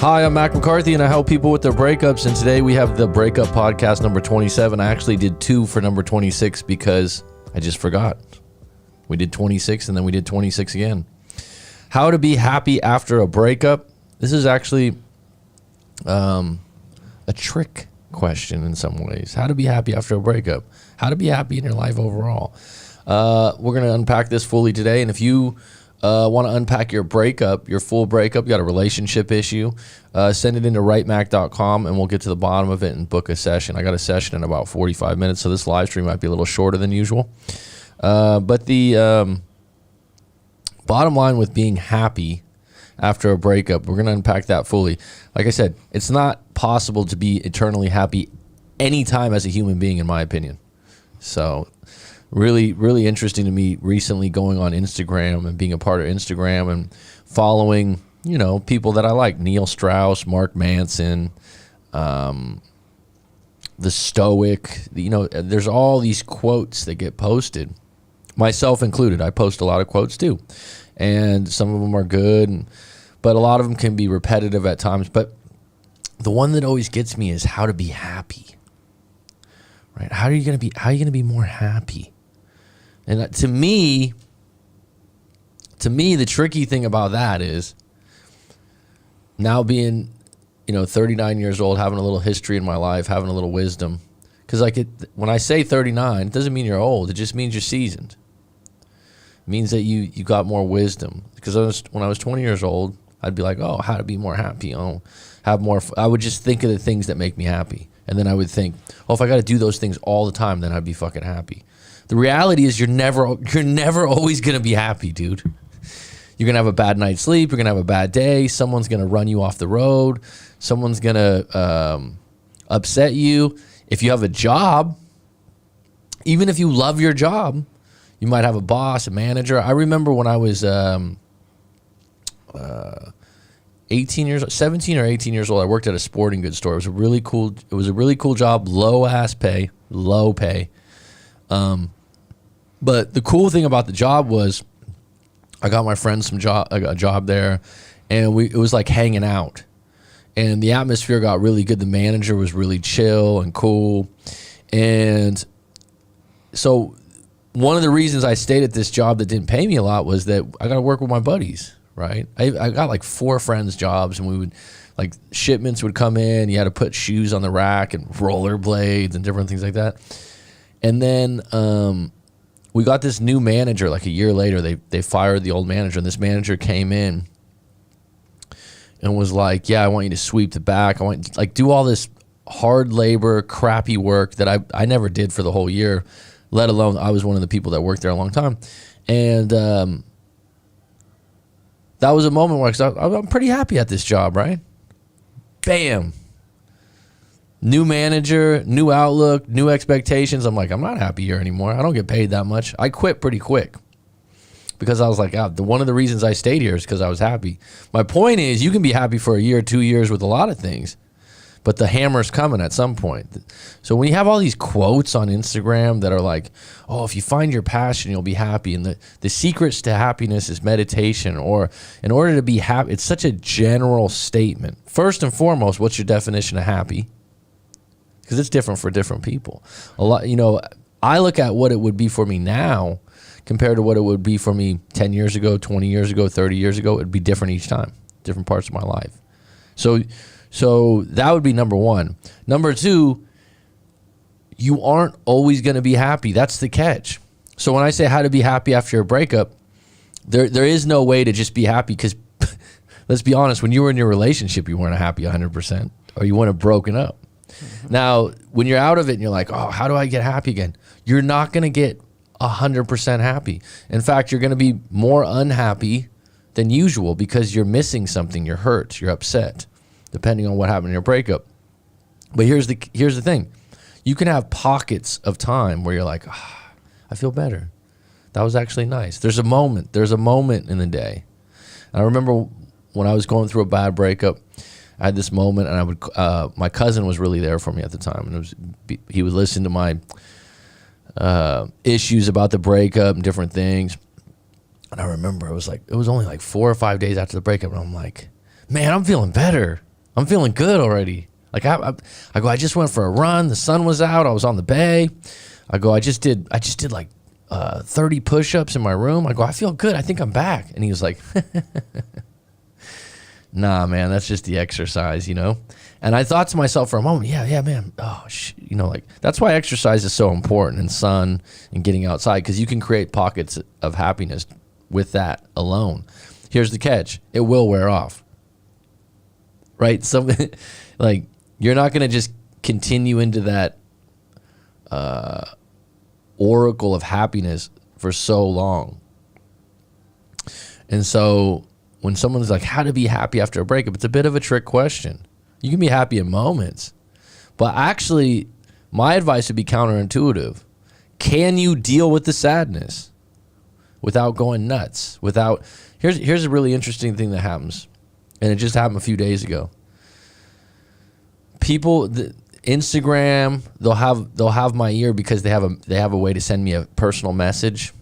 Hi, I'm Mac McCarthy, and I help people with their breakups. And today we have the Breakup podcast number 27. I actually did 2 for number 26 because I just forgot. We did 26, and then we did 26 again. How to be happy after a breakup. This is actually a trick question in some ways. How to be happy after a breakup. How to be happy in your life overall. We're going to unpack this fully today. And if you want to unpack your breakup, your full breakup, you got a relationship issue, send it into writemac.com and we'll get to the bottom of it and book a session. I got a session in about 45 minutes, so this live stream might be a little shorter than usual. But the bottom line with being happy after a breakup, we're going to unpack that fully. Like I said, it's not possible to be eternally happy anytime as a human being, in my opinion. So really, really interesting to me recently going on Instagram and being a part of Instagram and following, you know, people that I like. Neil Strauss, Mark Manson, The Stoic. You know, there's all these quotes that get posted, myself included. I post a lot of quotes too. And some of them are good, but a lot of them can be repetitive at times. But the one that always gets me is how to be happy. Right? How are you going to be more happy? And to me, the tricky thing about that is now being, 39 years old, having a little history in my life, having a little wisdom. Because when I say 39, it doesn't mean you're old. It just means you're seasoned. It means that you got more wisdom. Because when I was 20 years old, I'd be like, oh, how to be more happy. Oh, have more. I would just think of the things that make me happy. And then I would think, oh, if I got to do those things all the time, then I'd be fucking happy. The reality is you're never always going to be happy, dude. You're going to have a bad night's sleep. You're going to have a bad day. Someone's going to run you off the road. Someone's going to upset you. If you have a job, even if you love your job, you might have a boss, a manager. I remember when I was 17 or 18 years old, I worked at a sporting goods store. It was a really cool job, low pay. But the cool thing about the job was I got my friends a job there, and it was like hanging out. And the atmosphere got really good. The manager was really chill and cool. And so one of the reasons I stayed at this job that didn't pay me a lot was that I got to work with my buddies, right? I got like 4 friends jobs, and we would, like, shipments would come in. You had to put shoes on the rack and rollerblades and different things like that. And then we got this new manager. Like a year later, they fired the old manager, and this manager came in and was like, yeah, I want you to sweep the back. I want you to, like, do all this hard labor, crappy work that I never did for the whole year, let alone I was one of the people that worked there a long time. And that was a moment where I'm pretty happy at this job, right? Bam. New manager, new outlook, new expectations. I'm like, I'm not happy here anymore. I don't get paid that much. I quit pretty quick because I was like, one of the reasons I stayed here is because I was happy. My point is, you can be happy for a year, 2 years with a lot of things, but the hammer's coming at some point. So when you have all these quotes on Instagram that are like, oh, if you find your passion, you'll be happy. And the secrets to happiness is meditation, or in order to be happy, it's such a general statement. First and foremost, what's your definition of happy? Because it's different for different people. A lot, I look at what it would be for me now compared to what it would be for me 10 years ago, 20 years ago, 30 years ago. It'd be different each time, different parts of my life. So that would be number one. Number two, you aren't always going to be happy. That's the catch. So when I say how to be happy after a breakup, there is no way to just be happy, because let's be honest, when you were in your relationship, you weren't happy 100%, or you wouldn't have broken up. Mm-hmm. Now, when you're out of it and you're like, oh, how do I get happy again? You're not going to get 100% happy. In fact, you're going to be more unhappy than usual because you're missing something. You're hurt. You're upset, depending on what happened in your breakup. But here's the thing. You can have pockets of time where you're like, I feel better. That was actually nice. There's a moment in the day. And I remember when I was going through a bad breakup, I had this moment, and my cousin was really there for me at the time, and he would listen to my issues about the breakup and different things. And I remember it was only like 4 or 5 days after the breakup, and I'm like, man, I'm feeling better. I'm feeling good already. Like I go, I just went for a run. The sun was out. I was on the bay. I go, I just did like 30 push-ups in my room. I go, I feel good. I think I'm back. And he was like, nah, man, that's just the exercise, you know? And I thought to myself for a moment, yeah, man. Oh, you know, like that's why exercise is so important, and sun and getting outside, because you can create pockets of happiness with that alone. Here's the catch. It will wear off, right? So like you're not going to just continue into that oracle of happiness for so long. And so when someone's like, how to be happy after a breakup, it's a bit of a trick question. You can be happy in moments, but actually my advice would be counterintuitive. Can you deal with the sadness without going nuts? Here's a really interesting thing that happens, and it just happened a few days ago. People, Instagram, they'll have my ear because they have a way to send me a personal message.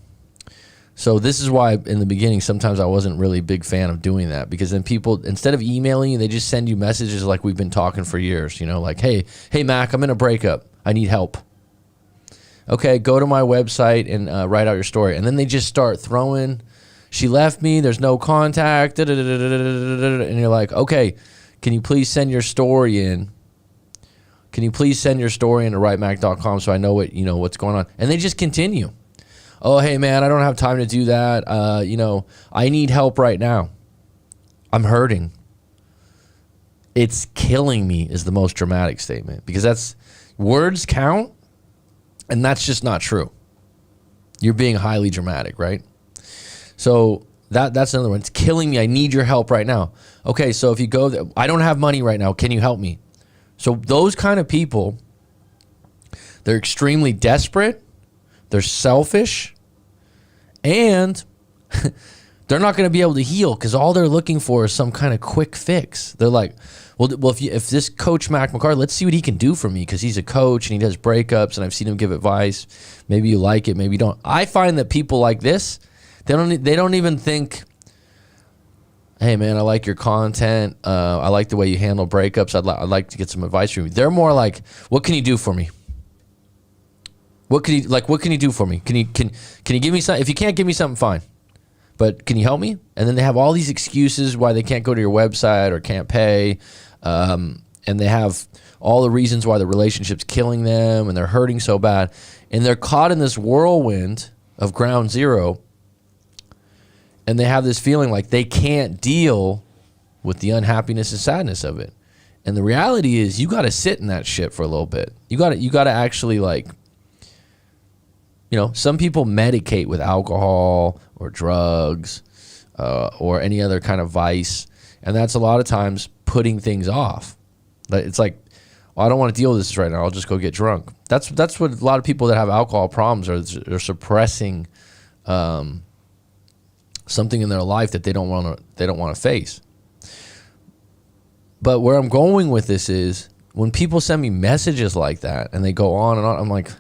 So this is why in the beginning sometimes I wasn't really a big fan of doing that, because then people, instead of emailing you, they just send you messages like we've been talking for years, you know, like, hey Mac, I'm in a breakup. I need help. Okay, go to my website and write out your story. And then they just start throwing, she left me, there's no contact, and you're like, okay, can you please send your story in? Can you please send your story into writemac.com so I know what's going on? And they just continue. Oh, hey, man, I don't have time to do that. You know, I need help right now. I'm hurting. It's killing me is the most dramatic statement, because that's words count, and that's just not true. You're being highly dramatic, right? So that's another one. It's killing me. I need your help right now. Okay, so if you go there, I don't have money right now. Can you help me? So those kind of people, they're extremely desperate. They're selfish, and they're not going to be able to heal because all they're looking for is some kind of quick fix. They're like, well, if this coach Mac McCarthy, let's see what he can do for me, because he's a coach and he does breakups and I've seen him give advice. Maybe you like it, maybe you don't. I find that people like this, they don't even think, hey, man, I like your content. I like the way you handle breakups. I'd like to get some advice from you. They're more like, what can you do for me? What can you do for me? Can you give me something? If you can't give me something, fine. But can you help me? And then they have all these excuses why they can't go to your website or can't pay. And they have all the reasons why the relationship's killing them and they're hurting so bad. And they're caught in this whirlwind of ground zero. And they have this feeling like they can't deal with the unhappiness and sadness of it. And the reality is you got to sit in that shit for a little bit. You got to actually, like, you know, some people medicate with alcohol or drugs or any other kind of vice. And that's a lot of times putting things off. It's like, well, I don't want to deal with this right now. I'll just go get drunk. That's what a lot of people that have alcohol problems are. They're suppressing something in their life that they don't want to face. But where I'm going with this is when people send me messages like that and they go on and on, I'm like,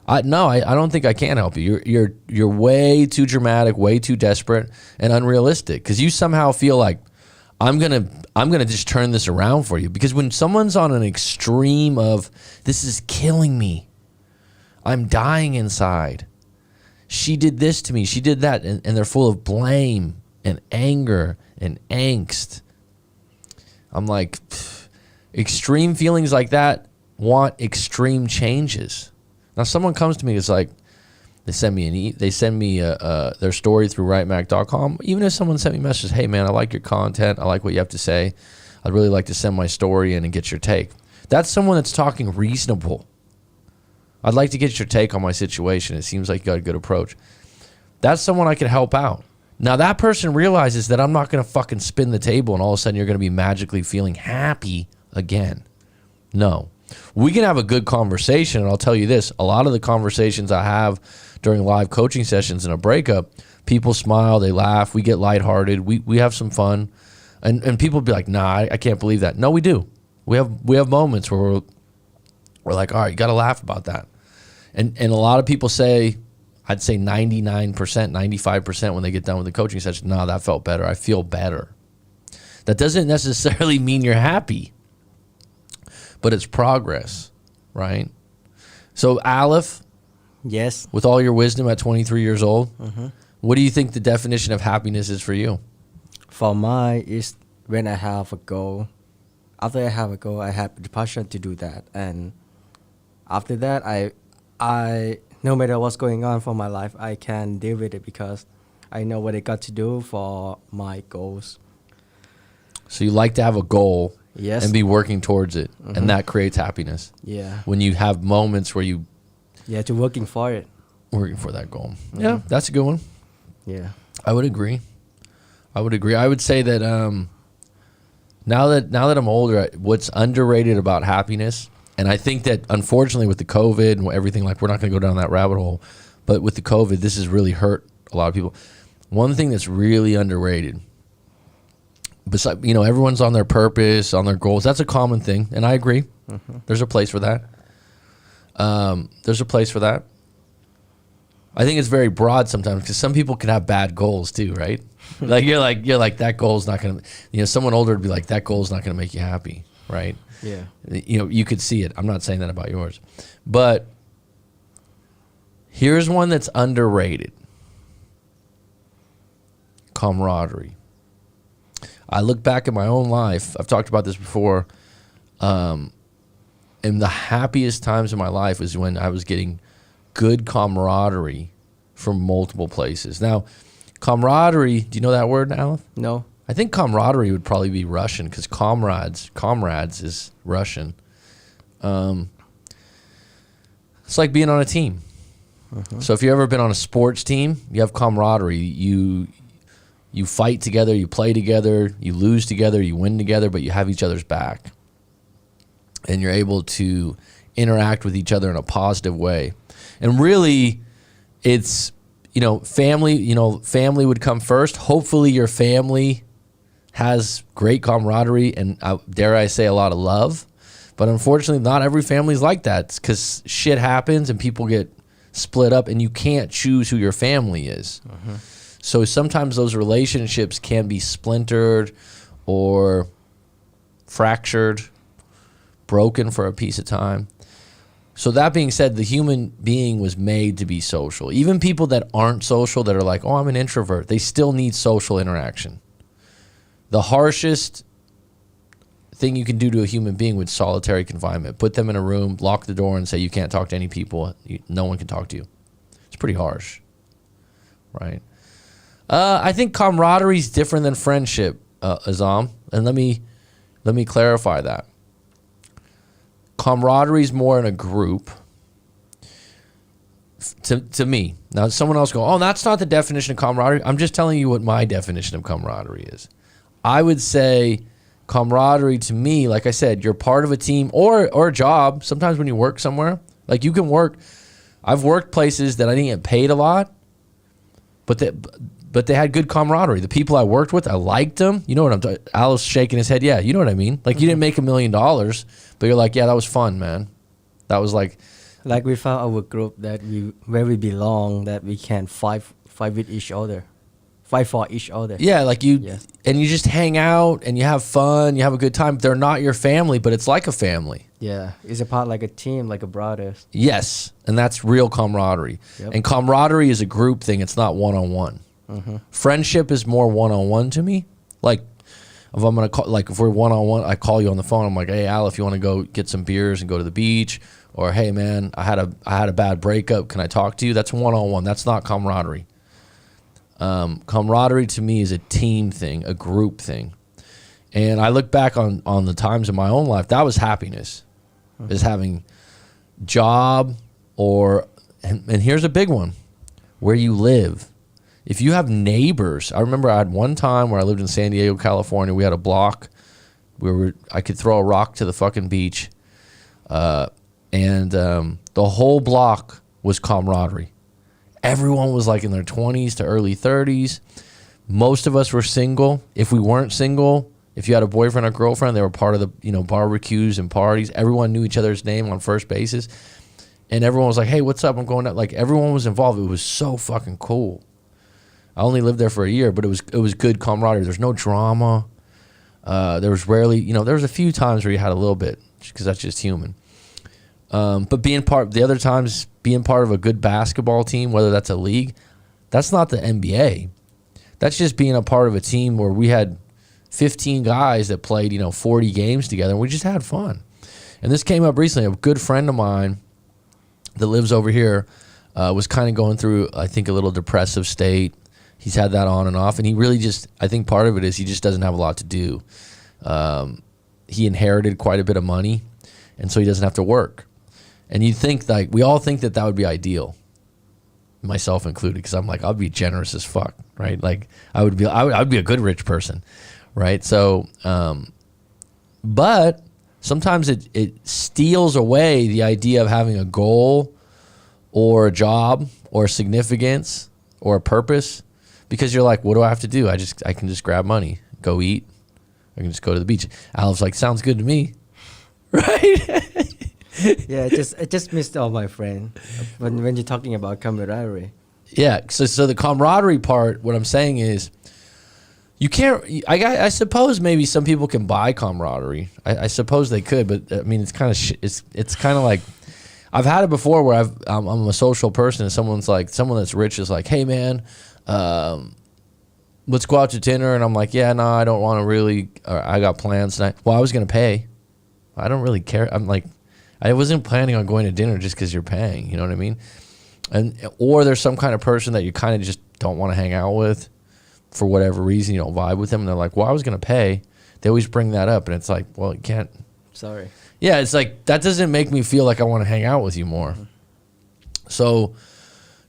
I don't think I can help you. You're way too dramatic, way too desperate and unrealistic, because you somehow feel like I'm gonna just turn this around for you. Because when someone's on an extreme of this is killing me, I'm dying inside, she did this to me, she did that, and they're full of blame and anger and angst. I'm like, extreme feelings like that want extreme changes. Now, someone comes to me, it's like, they send me their story through writemac.com. Even if someone sent me a message, hey, man, I like your content. I like what you have to say. I'd really like to send my story in and get your take. That's someone that's talking reasonable. I'd like to get your take on my situation. It seems like you got a good approach. That's someone I could help out. Now, that person realizes that I'm not going to fucking spin the table and all of a sudden you're going to be magically feeling happy again. No. We can have a good conversation, and I'll tell you this, a lot of the conversations I have during live coaching sessions in a breakup, people smile, they laugh, we get lighthearted, we have some fun, and people be like, nah, I can't believe that. No, we do. We have moments where we're like, all right, you got to laugh about that. And a lot of people say, I'd say 99%, 95% when they get done with the coaching session, no, that felt better. I feel better. That doesn't necessarily mean you're happy, but it's progress, right? So Aleph, Yes. with all your wisdom at 23 years old, what do you think the definition of happiness is for you? For mine is when I have a goal. After I have a goal, I have the passion to do that, and after that, I no matter what's going on for my life, I can deal with it because I know what I got to do for my goals. So you like to have a goal Yes. and be working towards it, and that creates happiness. Yeah. When you have moments where you Yeah, to working for it. working for that goal. Yeah, that's a good one. Yeah. I would agree. I would say that now that I'm older, what's underrated about happiness, and I think that unfortunately with the COVID and everything, like we're not going to go down that rabbit hole, but with the COVID, this has really hurt a lot of people. One thing that's really underrated, besides, everyone's on their purpose, on their goals. That's a common thing, and I agree. There's a place for that. There's a place for that. I think it's very broad sometimes because some people can have bad goals too, right? Like you're like that goal's not gonna. Someone older would be like that goal's not gonna make you happy, right? Yeah. You could see it. I'm not saying that about yours, but here's one that's underrated: camaraderie. I look back at my own life. I've talked about this before. And the happiest times in my life was when I was getting good camaraderie from multiple places. Now, camaraderie, do you know that word, Aleph? No. I think camaraderie would probably be Russian because comrades is Russian. It's like being on a team. So if you've ever been on a sports team, you have camaraderie. You fight together, you play together, you lose together, you win together, but you have each other's back. And you're able to interact with each other in a positive way. And really, it's, family, family would come first. Hopefully your family has great camaraderie and, dare I say, a lot of love. But unfortunately, not every family's like that because shit happens and people get split up and you can't choose who your family is. So sometimes those relationships can be splintered or fractured, broken for a piece of time. So that being said, the human being was made to be social. Even people that aren't social, that are like, oh, I'm an introvert, they still need social interaction. The harshest thing you can do to a human being with solitary confinement, put them in a room, lock the door, and say you can't talk to any people. No one can talk to you. It's pretty harsh, right? I think camaraderie is different than friendship, Azam, and let me clarify that. Camaraderie is more in a group. To me, now someone else go, oh, that's not the definition of camaraderie. I'm just telling you what my definition of camaraderie is. I would say camaraderie to me, like I said, you're part of a team or a job. Sometimes when you work somewhere, like you can work. I've worked places that I didn't get paid a lot, but they had good camaraderie. The people I worked with, I liked them. You know what I'm talking? Alice shaking his head. Yeah, you know what I mean. Like you didn't make $1 million, but you're like, yeah, that was fun, man. That was like we found our group where we belong, that we can fight with each other, fight for each other. Yeah, like and you just hang out and you have fun, you have a good time. They're not your family, but it's like a family. Yeah, it's a part like a team, like a brothers. Yes, and that's real camaraderie. Yep. And camaraderie is a group thing. It's not one-on-one. Friendship is more one-on-one to me. Like if I'm gonna call, like if we're one-on-one, I call you on the phone. I'm like, hey, Al, if you want to go get some beers and go to the beach, or hey, man, I had a bad breakup. Can I talk to you? That's one-on-one. That's not camaraderie. Camaraderie to me is a team thing, a group thing. And I look back on the times in my own life, that was happiness, is having job and here's a big one, where you live. If you have neighbors, I remember I had one time where I lived in San Diego, California. We had a block where I could throw a rock to the fucking beach. And the whole block was camaraderie. Everyone was like in their 20s to early 30s. Most of us were single. If we weren't single, if you had a boyfriend or girlfriend, they were part of the barbecues and parties. Everyone knew each other's name on first basis. And everyone was like, hey, what's up? I'm going out. Like everyone was involved. It was so fucking cool. I only lived there for a year, but it was good camaraderie. There's no drama. There was rarely, there was a few times where you had a little bit because that's just human. But the other times being part of a good basketball team, whether that's a league, that's not the NBA. That's just being a part of a team where we had 15 guys that played, 40 games together, and we just had fun. And this came up recently. A good friend of mine that lives over here was kind of going through, I think, a little depressive state. He's had that on and off, and he really just, I think part of it is he just doesn't have a lot to do. He inherited quite a bit of money, and so he doesn't have to work. And you think, like, we all think that would be ideal, myself included, because I'm like, I'd be generous as fuck, right? Like, I would be a good rich person, right? So, but sometimes it steals away the idea of having a goal or a job or significance or a purpose, because you're like, what do I have to do? I can just grab money, go eat. I can just go to the beach. Al's like, sounds good to me, right? Yeah, I just missed all my friend when you're talking about camaraderie. Yeah, so the camaraderie part, what I'm saying is, you can't. I suppose maybe some people can buy camaraderie. I suppose they could, but I mean, it's kind of it's kind of like, I've had it before where I'm a social person and someone that's rich is like, hey man, let's go out to dinner, and I'm like, yeah, no, I don't want to really. I got plans tonight. Well, I was gonna pay. I don't really care. I'm like, I wasn't planning on going to dinner just because you're paying. You know what I mean? Or there's some kind of person that you kind of just don't want to hang out with for whatever reason. You don't vibe with them, and they're like, well, I was gonna pay. They always bring that up, and it's like, well, you can't. Sorry. Yeah, it's like, that doesn't make me feel like I want to hang out with you more. Mm-hmm. So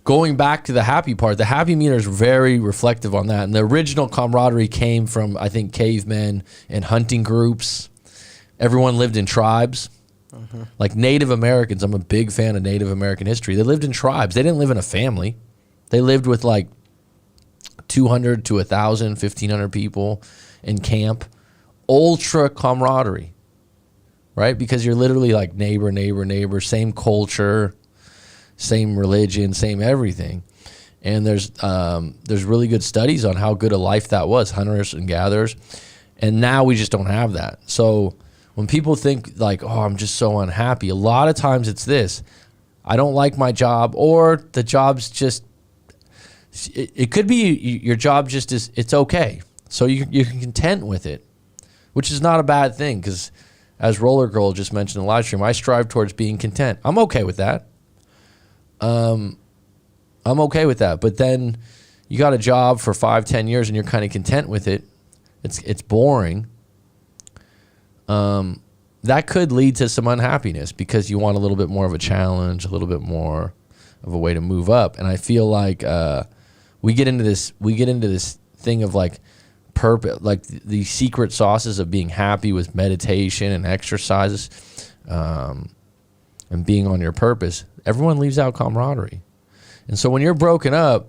going back to the happy part, the happy meter is very reflective on that. And the original camaraderie came from, I think, cavemen and hunting groups. Everyone lived in tribes. Mm-hmm. Like Native Americans, I'm a big fan of Native American history. They lived in tribes. They didn't live in a family. They lived with like 200 to 1,000, 1,500 people in camp. Ultra camaraderie, right? Because you're literally like neighbor, neighbor, neighbor, same culture, same religion, same everything. And there's really good studies on how good a life that was, hunters and gatherers. And now we just don't have that. So when people think like, oh, I'm just so unhappy, a lot of times it's this: I don't like my job, or the job's just, it could be your job just is, it's okay. So you're content with it, which is not a bad thing, because as Roller Girl just mentioned in the live stream, I strive towards being content. I'm okay with that. I'm okay with that. But then you got a job for 5-10 years and you're kind of content with it. It's boring. That could lead to some unhappiness, because you want a little bit more of a challenge, a little bit more of a way to move up. And I feel like we get into this thing of like purpose, like the secret sauces of being happy with meditation and exercises, and being on your purpose. Everyone leaves out camaraderie. And so when you're broken up,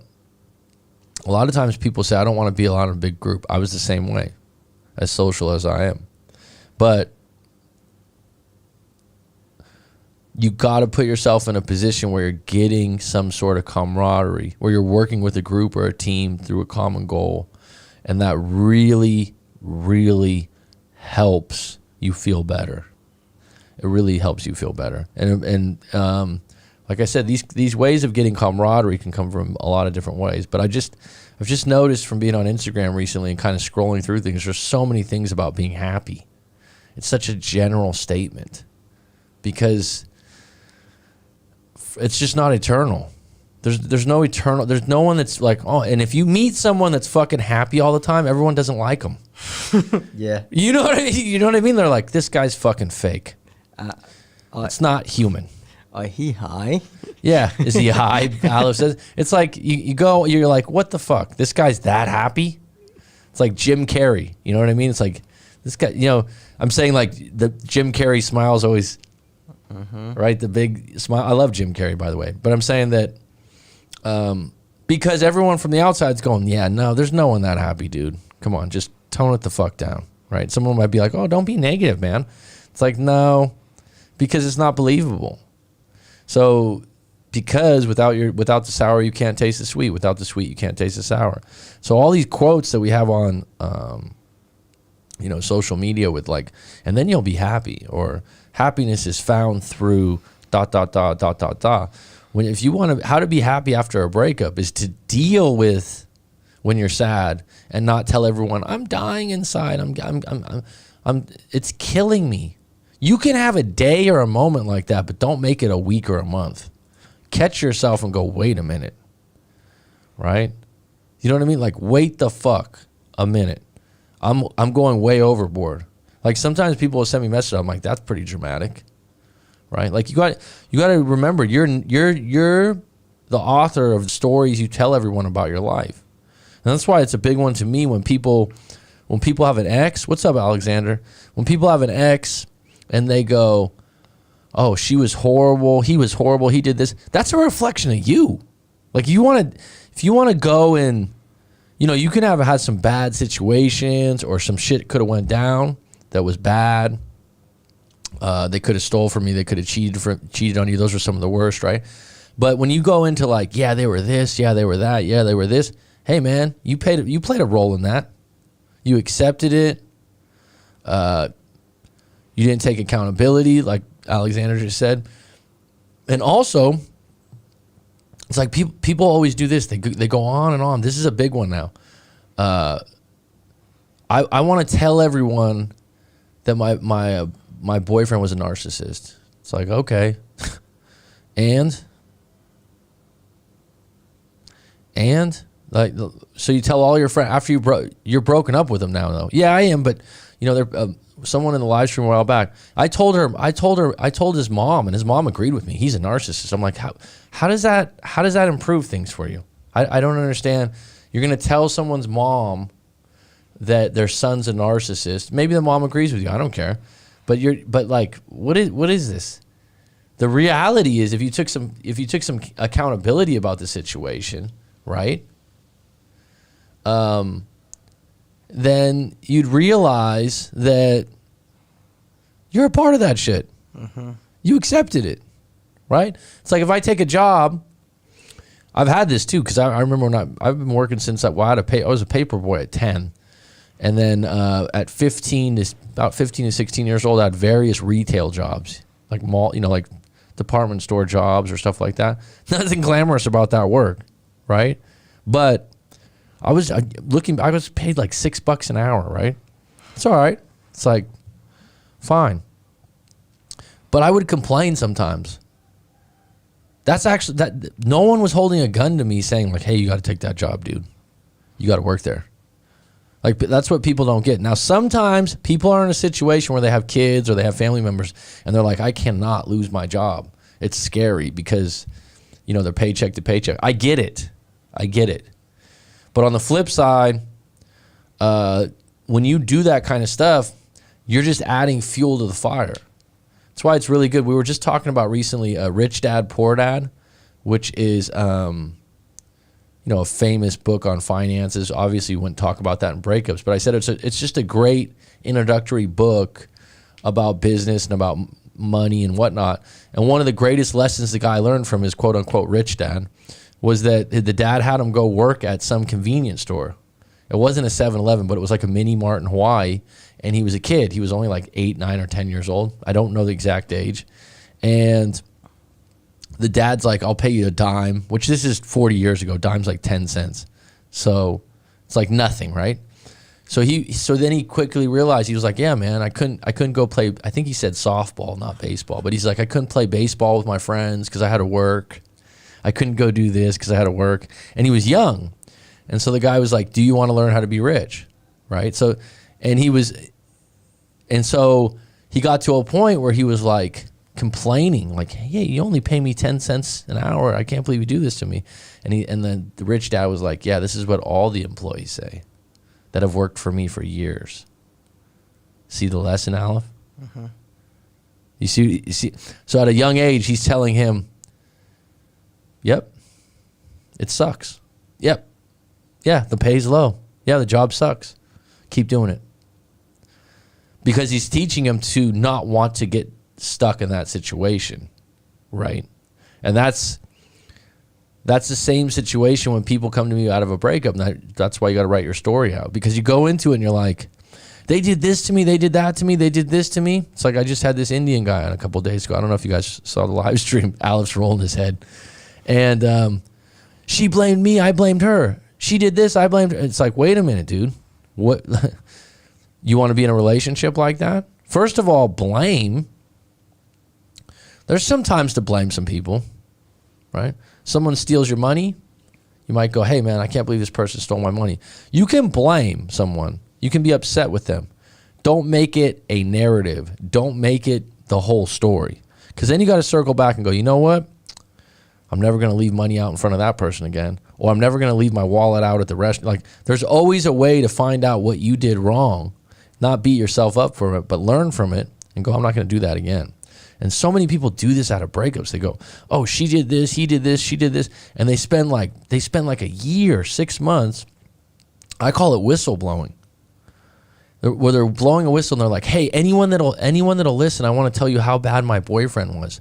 a lot of times people say, I don't want to be a lot of a big group. I was the same way, as social as I am. But you got to put yourself in a position where you're getting some sort of camaraderie, where you're working with a group or a team through a common goal. And that really, really helps you feel better. It really helps you feel better. And like I said, these ways of getting camaraderie can come from a lot of different ways. But I've just noticed from being on Instagram recently and kind of scrolling through things, there's so many things about being happy. It's such a general statement, because it's just not eternal. There's no eternal. There's no one that's like, oh, and if you meet someone that's fucking happy all the time, everyone doesn't like them. Yeah. You know what I mean? You know what I mean? They're like, this guy's fucking fake. It's not human. He high? Yeah. Is he high? Aloe says. It's like you're like, what the fuck? This guy's that happy? It's like Jim Carrey. You know what I mean? It's like this guy, I'm saying like the Jim Carrey smile is always, right? The big smile. I love Jim Carrey, by the way. But I'm saying that because everyone from the outside's going, yeah, no, there's no one that happy, dude. Come on, just tone it the fuck down, right? Someone might be like, oh, don't be negative, man. It's like, no, because it's not believable. So because without the sour, you can't taste the sweet. Without the sweet, you can't taste the sour. So all these quotes that we have on social media with like, and then you'll be happy, or happiness is found through ... When if you want to, how to be happy after a breakup is to deal with when you're sad and not tell everyone I'm dying inside. It's killing me. You can have a day or a moment like that, but don't make it a week or a month. Catch yourself and go, wait a minute, right? You know what I mean? Like, wait the fuck a minute. I'm going way overboard. Like sometimes people will send me messages. I'm like, that's pretty dramatic, right? Like you got to remember, you're the author of stories you tell everyone about your life, and that's why it's a big one to me when people have an ex. What's up, Alexander? When people have an ex and they go, oh, she was horrible, he was horrible, he did this. That's a reflection of you. Like if you want to go and, you can have had some bad situations or some shit could have went down that was bad. They could have stole from me. They could have cheated on you. Those were some of the worst, right? But when you go into like, yeah, they were this, yeah, they were that, yeah, they were this. Hey, man, you played a role in that. You accepted it. You didn't take accountability, like Alexander just said. And also, it's like people always do this. They go on and on. This is a big one now. I want to tell everyone that my boyfriend was a narcissist. It's like, okay. and like, so you tell all your friends after you're broken up with him now though. Yeah, I am, but they're someone in the live stream a while back. I told his mom, and his mom agreed with me. He's a narcissist. I'm like, how does that improve things for you? I don't understand. You're gonna tell someone's mom that their son's a narcissist. Maybe the mom agrees with you. I don't care. But like, what is this? The reality is, if you took some accountability about the situation, right? Then you'd realize that you're a part of that shit. Mm-hmm. You accepted it, right? It's like if I take a job, I've had this too, because I remember when I've been working since I was a paper boy at 10. And then at 15 to 16 years old, I had various retail jobs, like mall, like department store jobs or stuff like that. Nothing glamorous about that work, right? But I was paid like $6 an hour, right? It's all right. It's like, fine. But I would complain sometimes. That's actually, that no one was holding a gun to me saying like, hey, you got to take that job, dude. You got to work there. Like, that's what people don't get. Now, sometimes people are in a situation where they have kids or they have family members and they're like, I cannot lose my job. It's scary because, they're paycheck to paycheck. I get it. But on the flip side, when you do that kind of stuff, you're just adding fuel to the fire. That's why it's really good. We were just talking about recently Rich Dad, Poor Dad, which is a famous book on finances. Obviously, we wouldn't talk about that in Breakups, but I said it's just a great introductory book about business and about money and whatnot. And one of the greatest lessons the guy learned from his quote unquote rich dad was that the dad had him go work at some convenience store. It wasn't a 7-Eleven, but it was like a mini mart in Hawaii. And he was a kid. He was only like 8, 9, or 10 years old. I don't know the exact age. And the dad's like, I'll pay you a dime, which this is 40 years ago. Dime's like 10 cents. So it's like nothing, right? So then he quickly realized, he was like, yeah, man, I couldn't go play, I think he said softball, not baseball. But he's like, I couldn't play baseball with my friends because I had to work. I couldn't go do this because I had to work. And he was young. And so the guy was like, do you want to learn how to be rich? Right? So he got to a point where he was like complaining, like, hey, you only pay me 10 cents an hour. I can't believe you do this to me. And then the rich dad was like, yeah, this is what all the employees say that have worked for me for years. See the lesson, Aleph? Mm-hmm. You see. So at a young age, he's telling him, yep, it sucks. Yep. Yeah, the pay's low. Yeah, the job sucks. Keep doing it. Because he's teaching him to not want to get stuck in that situation, right? And that's the same situation when people come to me out of a breakup. And that's why you got to write your story out. Because you go into it and you're like, They did this to me. They did that to me. They did this to me. It's like I just had this Indian guy on a couple of days ago. I don't know if you guys saw the live stream. Aleph rolling his head. And she blamed me. I blamed her. She did this. I blamed her. It's like, wait a minute, dude. What? You want to be in a relationship like that? First of all, blame. There's some times to blame some people, right? Someone steals your money. You might go, hey, man, I can't believe this person stole my money. You can blame someone. You can be upset with them. Don't make it a narrative. Don't make it the whole story. Because then you got to circle back and go, you know what? I'm never going to leave money out in front of that person again. Or I'm never going to leave my wallet out at the restaurant. Like, there's always a way to find out what you did wrong. Not beat yourself up for it, but learn from it and go, I'm not going to do that again. And so many people do this out of breakups. They go, oh, she did this, he did this, she did this. And they spend like a year, 6 months. I call it whistleblowing. Where they're blowing a whistle and they're like, hey, anyone that'll listen, I want to tell you how bad my boyfriend was.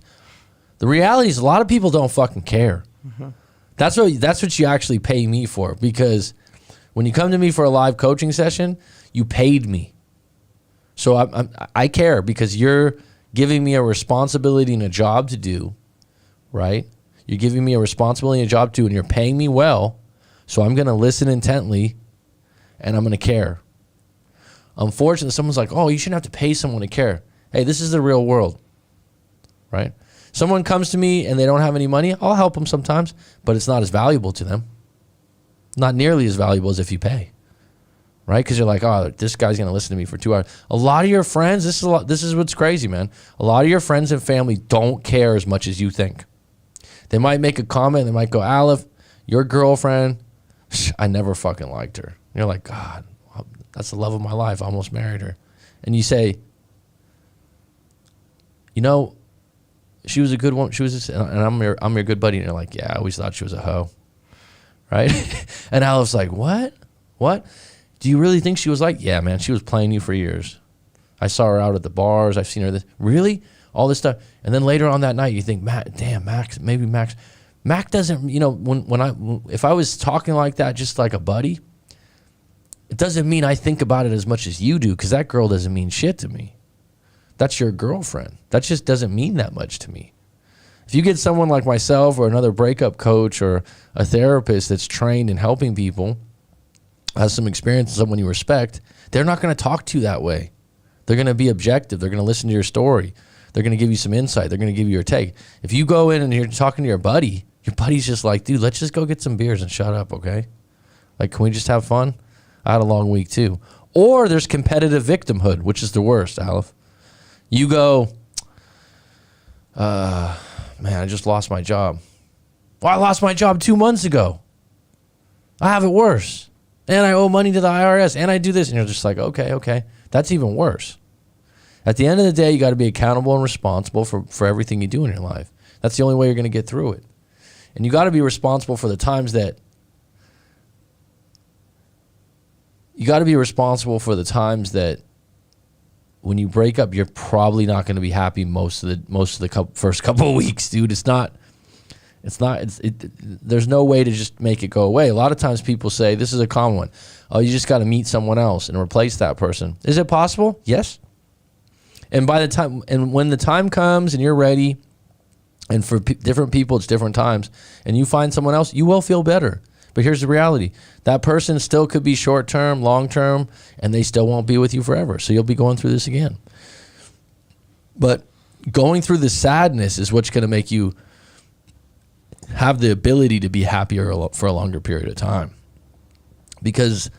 The reality is a lot of people don't fucking care. Mm-hmm. That's what you actually pay me for, because when you come to me for a live coaching session, you paid me. So I care because you're giving me a responsibility and a job to do, right? You're giving me a responsibility and a job to do, and you're paying me well. So I'm going to listen intently and I'm going to care. Unfortunately, someone's like, oh, you shouldn't have to pay someone to care. Hey, this is the real world, right? Someone comes to me and they don't have any money, I'll help them sometimes, but it's not as valuable to them. Not nearly as valuable as if you pay, right? Because you're like, oh, this guy's going to listen to me for 2 hours. A lot of your friends, this is what's crazy, man. A lot of your friends and family don't care as much as you think. They might make a comment. They might go, Aleph, your girlfriend, I never fucking liked her. And you're like, God, that's the love of my life. I almost married her. And you say, you know, she was a good one. She was just, and I'm your good buddy. And you're like, yeah, I always thought she was a hoe. Right? And Aleph's like, what? What? Do you really think she was like, yeah, man, she was playing you for years. I saw her out at the bars. I've seen her this. Really? All this stuff. And then later on that night, you think, Max, maybe Max. Mac doesn't, you know, if I was talking like that, just like a buddy, it doesn't mean I think about it as much as you do, because that girl doesn't mean shit to me. That's your girlfriend. That just doesn't mean that much to me. If you get someone like myself or another breakup coach or a therapist that's trained in helping people, has some experience, someone you respect, they're not going to talk to you that way. They're going to be objective. They're going to listen to your story. They're going to give you some insight. They're going to give you your take. If you go in and you're talking to your buddy's just like, dude, let's just go get some beers and shut up, okay? Like, can we just have fun? I had a long week too. Or there's competitive victimhood, which is the worst, Aleph. You go, man, I just lost my job. Well, I lost my job 2 months ago. I have it worse. And I owe money to the IRS. And I do this. And you're just like, okay. That's even worse. At the end of the day, you got to be accountable and responsible for everything you do in your life. That's the only way you're going to get through it. And you got to be responsible for the times that when you break up, you're probably not going to be happy most of the first couple of weeks, dude. There's no way to just make it go away. A lot of times people say, this is a common one, oh, you just got to meet someone else and replace that person. Is it possible? Yes. And when the time comes and you're ready, and for different people, it's different times, and you find someone else, you will feel better. But here's the reality. That person still could be short-term, long-term, and they still won't be with you forever. So you'll be going through this again. But going through the sadness is what's going to make you have the ability to be happier for a longer period of time. Because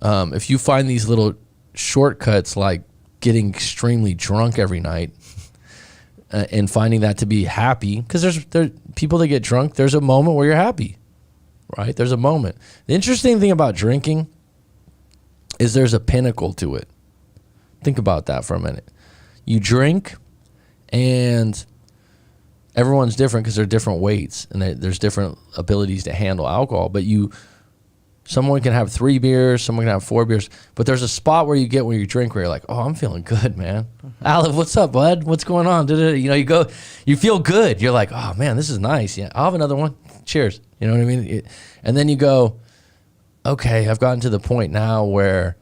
if you find these little shortcuts like getting extremely drunk every night and finding that to be happy, because there's people that get drunk, there's a moment where you're happy. Right? There's a moment. The interesting thing about drinking is there's a pinnacle to it. Think about that for a minute. You drink, and everyone's different because they're different weights, and there's different abilities to handle alcohol. But someone can have 3 beers, someone can have 4 beers, but there's a spot where you get when you drink where you're like, oh, I'm feeling good, man. Aleph, what's up, bud? What's going on? You know, you feel good. You're like, oh, man, this is nice. Yeah, I'll have another one. Cheers. You know what I mean? And then you go, okay, I've gotten to the point now where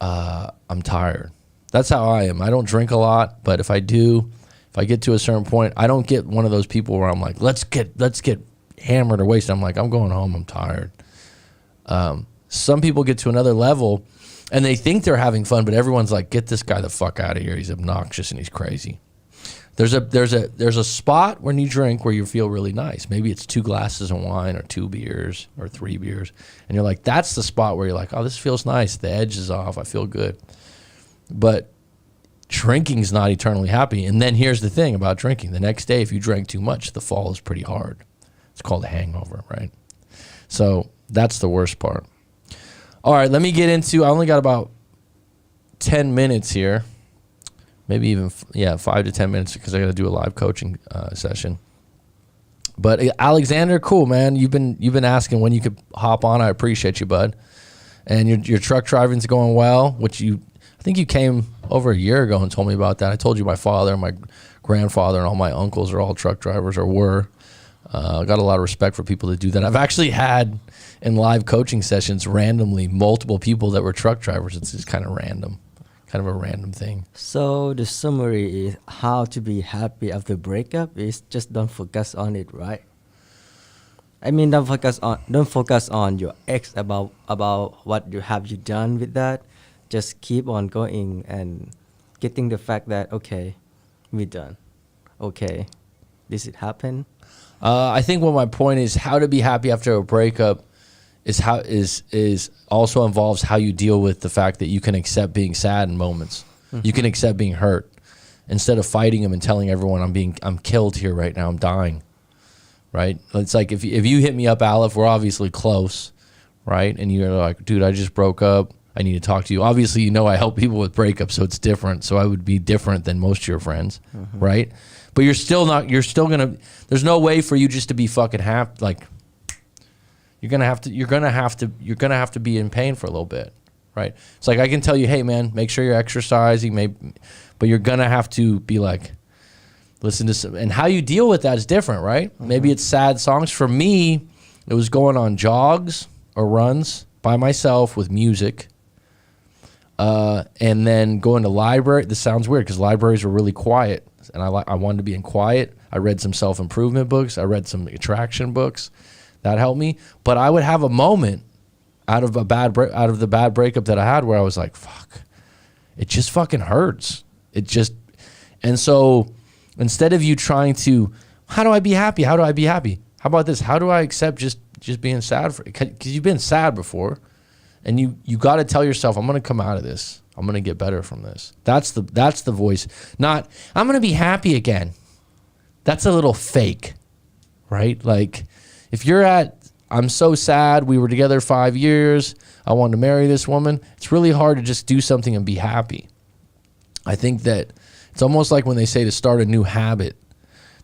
I'm tired. That's how I am. I don't drink a lot, but if I do, if I get to a certain point, I don't get one of those people where I'm like, let's get hammered or wasted. I'm like, I'm going home. I'm tired. Some people get to another level and they think they're having fun, but everyone's like, get this guy the fuck out of here. He's obnoxious and he's crazy. There's a spot when you drink where you feel really nice. Maybe it's 2 glasses of wine or 2 beers or 3 beers. And you're like, that's the spot where you're like, oh, this feels nice. The edge is off. I feel good. But drinking's not eternally happy. And then here's the thing about drinking. The next day, if you drank too much, the fall is pretty hard. It's called a hangover, right? So that's the worst part. All right, let me get into, I only got about 10 minutes here. Maybe even, 5 to 10 minutes because I got to do a live coaching session. But Alexander, cool, man. You've been asking when you could hop on. I appreciate you, bud. And your truck driving's going well, which I think you came over a year ago and told me about that. I told you my father and my grandfather and all my uncles are all truck drivers or were. I got a lot of respect for people that do that. I've actually had in live coaching sessions randomly multiple people that were truck drivers. It's just kind of random. Kind of a random thing. So the summary is how to be happy after breakup is just don't focus on it, right? I mean, don't focus on your ex about what you done with that. Just keep on going and getting the fact that okay, we're done. Okay, this it happened. I think what my point is, how to be happy after a breakup is also involves how you deal with the fact that you can accept being sad in moments. Mm-hmm. You can accept being hurt instead of fighting them and telling everyone I'm killed here right now. I'm dying. Right? It's like if you hit me up, Aleph, we're obviously close, right? And you're like, dude, I just broke up. I need to talk to you. Obviously, I help people with breakups, so it's different. So I would be different than most of your friends, right? But you're still gonna. There's no way for you just to be fucking happy. Like you're gonna have to be in pain for a little bit, right? It's like I can tell you, hey man, make sure you're exercising, but you're gonna have to be like, listen to some, and how you deal with that is different, right? Maybe it's sad songs. For me, it was going on jogs or runs by myself with music. And then going to library. This sounds weird because libraries were really quiet, and I wanted to be in quiet. I read some self-improvement books. I read some attraction books. That helped me. But I would have a moment out of the bad breakup that I had where I was like, fuck, it just fucking hurts. And so instead of you trying to, how do I be happy? How do I be happy? How about this? How do I accept just being sad because you've been sad before. And you got to tell yourself, I'm going to come out of this. I'm going to get better from this. That's the voice. Not, I'm going to be happy again. That's a little fake, right? Like, if you're I'm so sad, we were together 5 years, I wanted to marry this woman, it's really hard to just do something and be happy. I think that it's almost like when they say to start a new habit,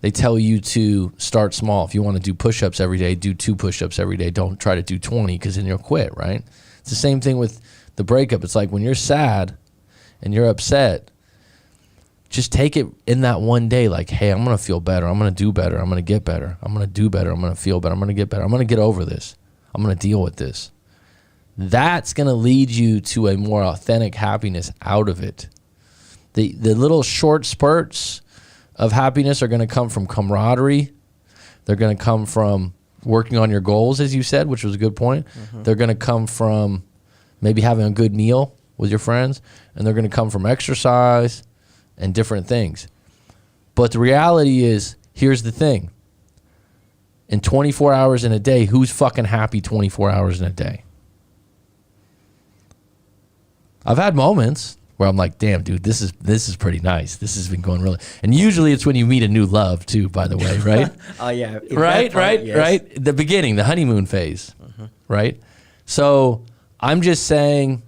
they tell you to start small. If you want to do push-ups every day, do 2 push-ups every day. Don't try to do 20 because then you'll quit, right? It's the same thing with the breakup. It's like when you're sad and you're upset, just take it in that one day like, hey, I'm going to feel better. I'm going to do better. I'm going to get better. I'm going to do better. I'm going to feel better. I'm going to get better. I'm going to get over this. I'm going to deal with this. That's going to lead you to a more authentic happiness out of it. The little short spurts of happiness are going to come from camaraderie. They're going to come from working on your goals, as you said, which was a good point. They're going to come from maybe having a good meal with your friends, and they're going to come from exercise and different things. But the reality is, here's the thing. In 24 hours in a day, who's fucking happy 24 hours in a day? I've had moments where I'm like, damn, dude, this is pretty nice. This has been going really. And usually it's when you meet a new love too, by the way, right? Oh yeah. Right. The beginning, the honeymoon phase, right? So I'm just saying,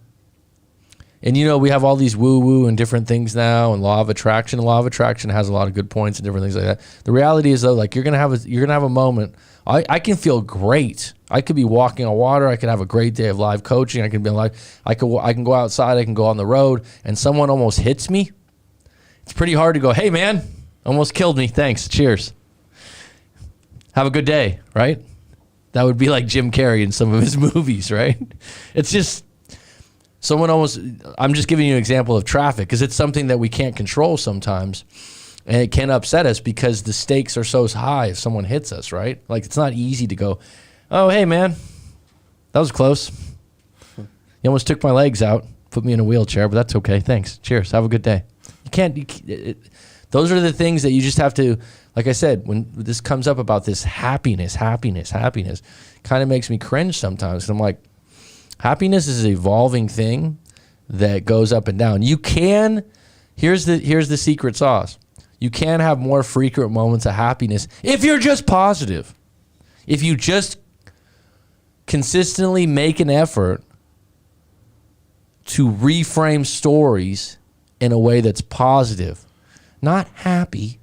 and we have all these woo-woo and different things now, and law of attraction. Law of attraction has a lot of good points and different things like that. The reality is though, like you're gonna have a moment. I can feel great. I could be walking on water. I could have a great day of live coaching. I can go outside. I can go on the road, and someone almost hits me. It's pretty hard to go, hey man, almost killed me. Thanks. Cheers. Have a good day, right? That would be like Jim Carrey in some of his movies, right? It's just, I'm just giving you an example of traffic because it's something that we can't control sometimes. And it can upset us because the stakes are so high if someone hits us, right? Like, it's not easy to go, oh, hey, man, that was close. You almost took my legs out, put me in a wheelchair, but that's okay. Thanks. Cheers. Have a good day. Those are the things that you just have to, like I said, when this comes up about this happiness, kind of makes me cringe sometimes. 'Cause I'm like, happiness is an evolving thing that goes up and down. Here's the secret sauce. You can have more frequent moments of happiness if you're just positive. If you just consistently make an effort to reframe stories in a way that's positive, not happy.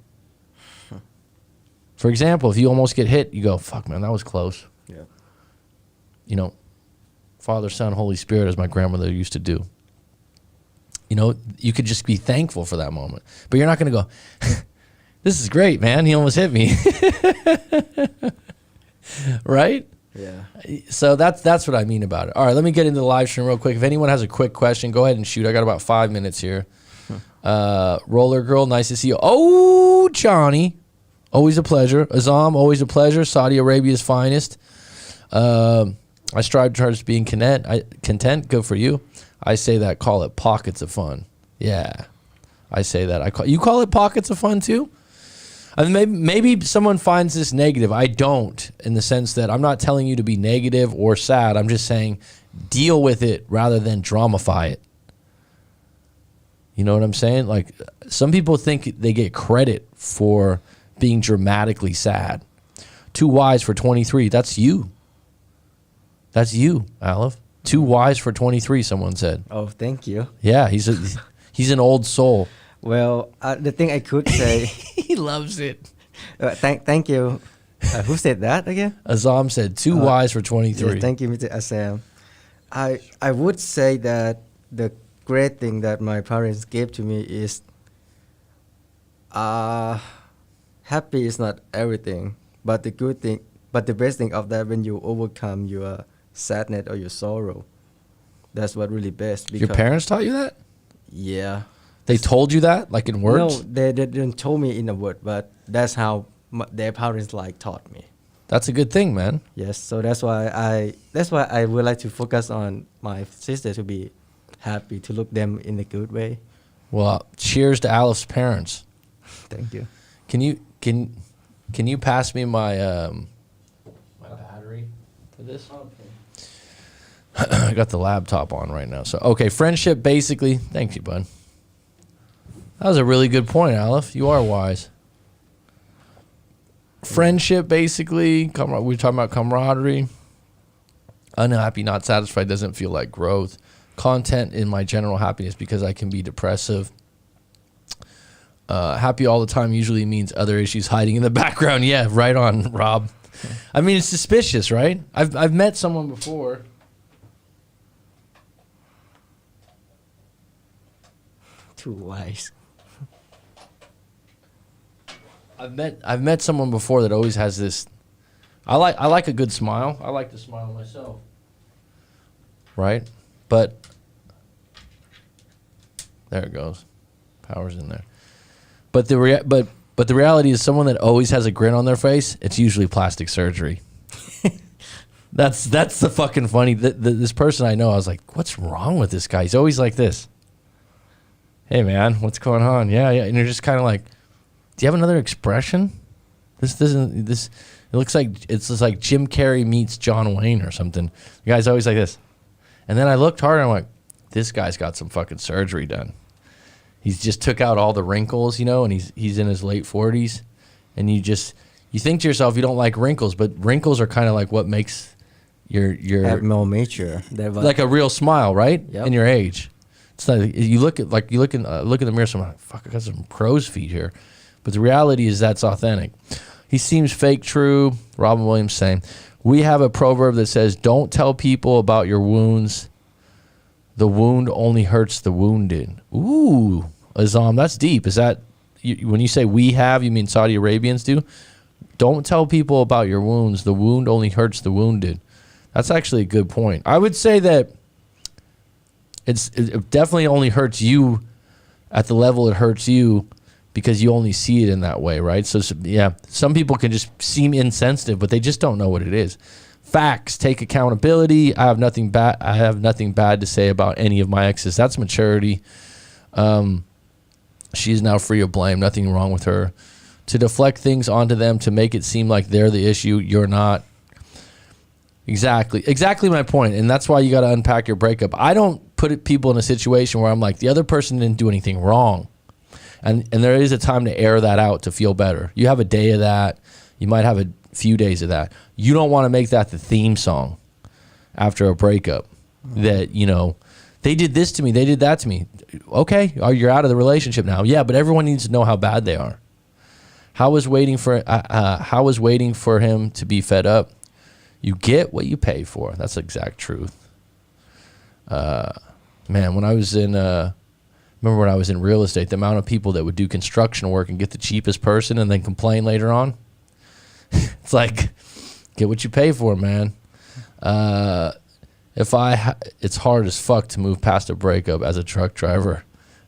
For example, if you almost get hit, you go, fuck, man, that was close. Yeah. You know, Father, Son, Holy Spirit, as my grandmother used to do. You know, you could just be thankful for that moment. But you're not going to go, this is great, man. He almost hit me. Right? Yeah. So that's what I mean about it. All right, let me get into the live stream real quick. If anyone has a quick question, go ahead and shoot. I got about 5 minutes here. Roller Girl, nice to see you. Oh, Johnny, always a pleasure. Azam, always a pleasure. Saudi Arabia's finest. I strive towards being content. Good for you. I say that, call it pockets of fun. Yeah, I say that. You call it pockets of fun too? I mean, maybe someone finds this negative. I don't, in the sense that I'm not telling you to be negative or sad. I'm just saying deal with it rather than dramify it. You know what I'm saying? Like, some people think they get credit for being dramatically sad. Too wise for 23. That's you. That's you, Aleph. Too wise for 23, someone said. Oh, thank you. Yeah, he's an old soul. Well, the thing I could say. He loves it. Thank you. Who said that again? Azam said, too wise for 23. Yeah, thank you, Mr. Assam. I would say that the great thing that my parents gave to me is happy is not everything, but the good thing, but the best thing of that when you overcome your sadness or your sorrow, that's what really best. Your parents taught you that? Yeah. They told you that, like in words? No, they didn't tell me in a word, but that's how their parents taught me. That's a good thing, man. Yes, so that's why I would like to focus on my sister to be happy, to look them in a good way. Well, cheers to Aleph's parents. Thank you. Can you pass me my battery for this? Okay. I got the laptop on right now. So okay, friendship basically. Thank you, bud. That was a really good point, Aleph. You are wise. Friendship basically. We're talking about camaraderie. Unhappy, not satisfied doesn't feel like growth. Content in my general happiness because I can be depressive. Happy all the time usually means other issues hiding in the background. Yeah, right on, Rob. I mean, it's suspicious, right? I've met someone before. Too wise. I've met someone before that always has this. I like a good smile. I like to smile myself. Right? But there it goes. Power's in there. But the reality is someone that always has a grin on their face, it's usually plastic surgery. That's the fucking funny. This person I know, I was like, what's wrong with this guy? He's always like this. Hey man, what's going on? Yeah. And you're just kind of like, do you have another expression? It looks like it's just like Jim Carrey meets John Wayne or something. The guy's always like this. And then I looked harder and I'm like, this guy's got some fucking surgery done. He's just took out all the wrinkles, and he's in his late 40s. And you think to yourself, you don't like wrinkles, but wrinkles are kind of like what makes your have more mature. Like a real smile, right? Yep. In your age. It's not, you look in the mirror, so I'm like, fuck, I got some crow's feet here. But the reality is that's authentic. He seems fake true. Robin Williams saying, we have a proverb that says, don't tell people about your wounds. The wound only hurts the wounded. Ooh, Azam, that's deep. Is that, when you say we have, you mean Saudi Arabians do? Don't tell people about your wounds. The wound only hurts the wounded. That's actually a good point. I would say that it definitely only hurts you at the level it hurts you because you only see it in that way, right? So yeah, some people can just seem insensitive, but they just don't know what it is. Facts, take accountability. I have nothing bad to say about any of my exes. That's maturity. She's now free of blame. Nothing wrong with her. To deflect things onto them to make it seem like they're the issue, you're not. Exactly my point. And that's why you got to unpack your breakup. I don't put people in a situation where I'm like, the other person didn't do anything wrong. And there is a time to air that out to feel better. You have a day of that. You might have a few days of that. You don't want to make that the theme song after a breakup. That, you know, they did this to me, they did that to me. Okay, you're out of the relationship now. Yeah, but everyone needs to know how bad they are. How was waiting for him to be fed up? You get what you pay for. That's the exact truth. Man, when I was in remember when I was in real estate, the amount of people that would do construction work and get the cheapest person and then complain later on. It's like, get what you pay for, man. It's hard as fuck to move past a breakup as a truck driver.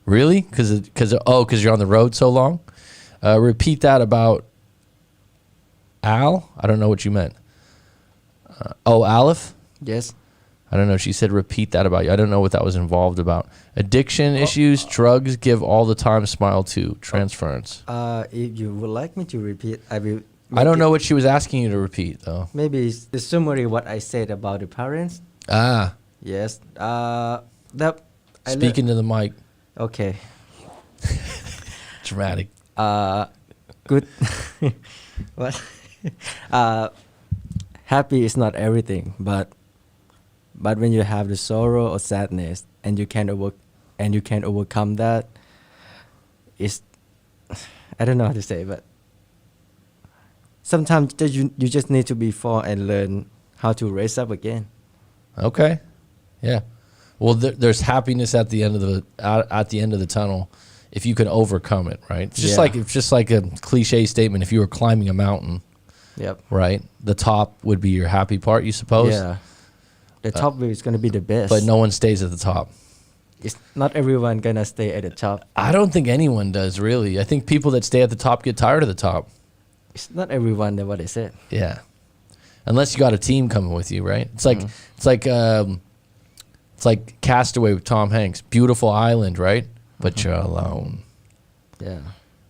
Really? Because you're on the road so long? Repeat that about Al? I don't know what you meant. Aleph? Yes. I don't know. She said repeat that about you. I don't know what that was involved about. Addiction issues, drugs, give all the time, smile too. Transference. If you would like me to repeat, I will. I don't know what she was asking you to repeat, though. Maybe it's the summary what I said about the parents. Ah. Yes. Speaking to the mic. Okay. Dramatic. Good. What? Happy is not everything, but when you have the sorrow or sadness and you can overcome that, it's, I don't know how to say, but sometimes you just need to be fall and learn how to raise up again. Okay. Yeah. Well, there's happiness at the end of the tunnel if you can overcome it, right? It's just like a cliche statement. If you were climbing a mountain, yep, right, the top would be your happy part, you suppose. Yeah, the top is gonna be the best. But no one stays at the top. It's not everyone gonna stay at the top. I don't think anyone does, really. I think people that stay at the top get tired of the top. It's not everyone that what they said. Yeah, unless you got a team coming with you, right? It's like Castaway with Tom Hanks. Beautiful island, right? But you're alone. Yeah.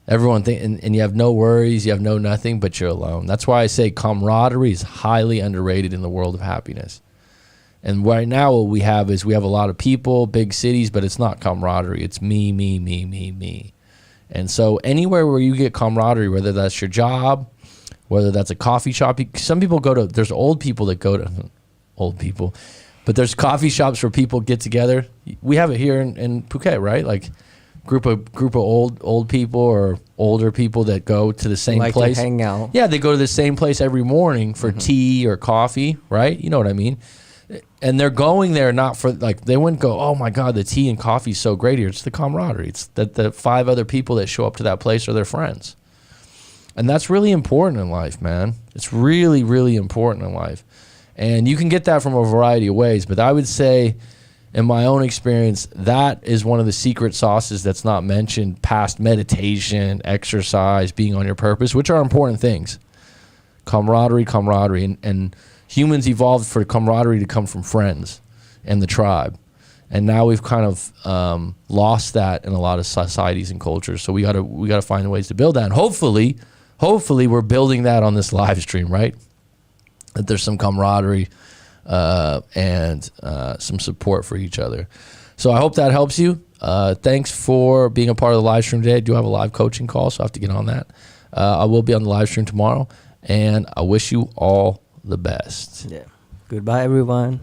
Everyone and you have no worries, you have no nothing, but you're alone. That's why I say camaraderie is highly underrated in the world of happiness. And right now what we have is we have a lot of people, big cities, but it's not camaraderie. It's me, me, me, me, me. And so anywhere where you get camaraderie, whether that's your job, whether that's a coffee shop, some people there's old people that go to, old people, but there's coffee shops where people get together. We have it here in Phuket, right? Like group of old people or older people that go to the same place. To hang out. Yeah, they go to the same place every morning for tea or coffee, right? You know what I mean? And they're going there not for, like, they wouldn't go, oh my God, the tea and coffee is so great here. It's the camaraderie. It's that the 5 other people that show up to that place are their friends. And that's really important in life, man. It's really, really important in life. And you can get that from a variety of ways. But I would say, in my own experience, that is one of the secret sauces that's not mentioned past meditation, exercise, being on your purpose, which are important things. Camaraderie. And humans evolved for camaraderie to come from friends and the tribe. And now we've kind of lost that in a lot of societies and cultures. So we gotta find ways to build that. And hopefully we're building that on this live stream, right? That there's some camaraderie and some support for each other. So I hope that helps you. Thanks for being a part of the live stream today. I do have a live coaching call, so I have to get on that. I will be on the live stream tomorrow, and I wish you all the best. Yeah. Goodbye, everyone.